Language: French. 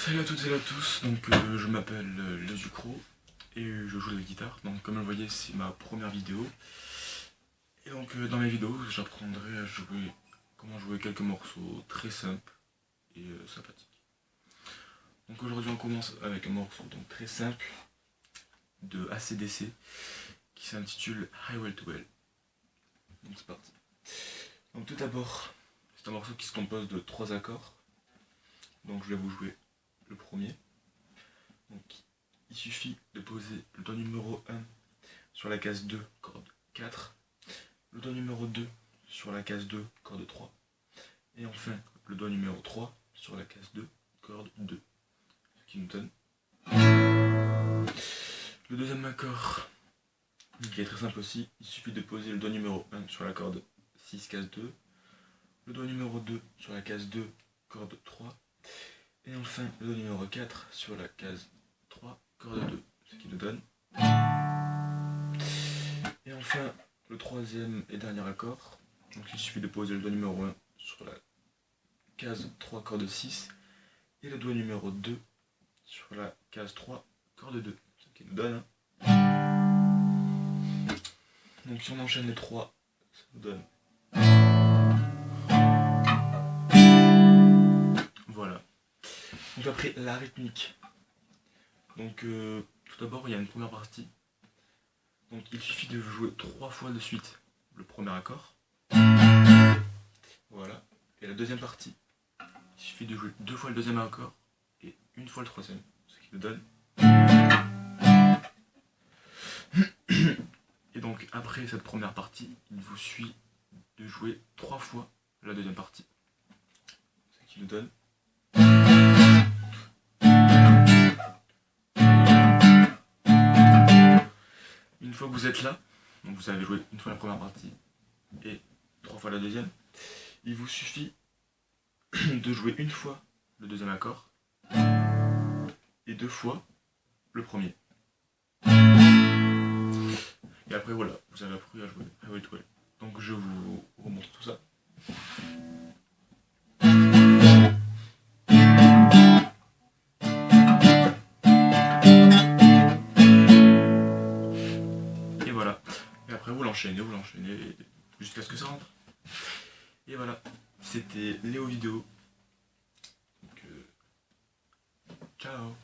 Salut à toutes et à tous, donc je m'appelle Les Ducrot et je joue de la guitare. Donc comme vous le voyez, c'est ma première vidéo. Et donc dans mes vidéos, j'apprendrai à jouer, comment jouer quelques morceaux très simples et sympathiques. Donc aujourd'hui on commence avec un morceau donc très simple de AC/DC qui s'intitule Highway to Hell. Donc c'est parti. Donc tout d'abord, c'est un morceau qui se compose de 3 accords. Donc je vais vous jouer le premier. Donc il suffit de poser le doigt numéro 1 sur la case 2, corde 4, le doigt numéro 2 sur la case 2, corde 3, et enfin le doigt numéro 3 sur la case 2, corde 2. Ce qui nous donne le deuxième accord, qui est très simple aussi. Il suffit de poser le doigt numéro 1 sur la corde 6, case 2, le doigt numéro 2 sur la case 2, corde 3, et enfin le doigt numéro 4 sur la case 3, corde 2, ce qui nous donne. Et enfin le troisième et dernier accord, donc il suffit de poser le doigt numéro 1 sur la case 3, corde 6, et le doigt numéro 2 sur la case 3, corde 2, ce qui nous donne. Donc si on enchaîne les trois, ça nous donne. Voilà. Donc après la rythmique. Donc tout d'abord il y a une première partie. Donc il suffit de jouer 3 fois de suite le premier accord. Voilà. Et la deuxième partie, il suffit de jouer 2 fois le deuxième accord et 1 fois le troisième. Ce qui nous donne. Et donc après cette première partie, il vous suit de jouer 3 fois la deuxième partie. Ce qui nous donne. Une fois que vous êtes là, donc vous avez joué 1 fois la première partie et 3 fois la deuxième, il vous suffit de jouer 1 fois le deuxième accord et 2 fois le premier. Et après voilà, vous avez appris à jouer Highway to Hell. Donc je vous remontre tout ça. Et voilà. Et après vous l'enchaînez jusqu'à ce que ça rentre. Et voilà, c'était Léo Vidéo. Donc, ciao.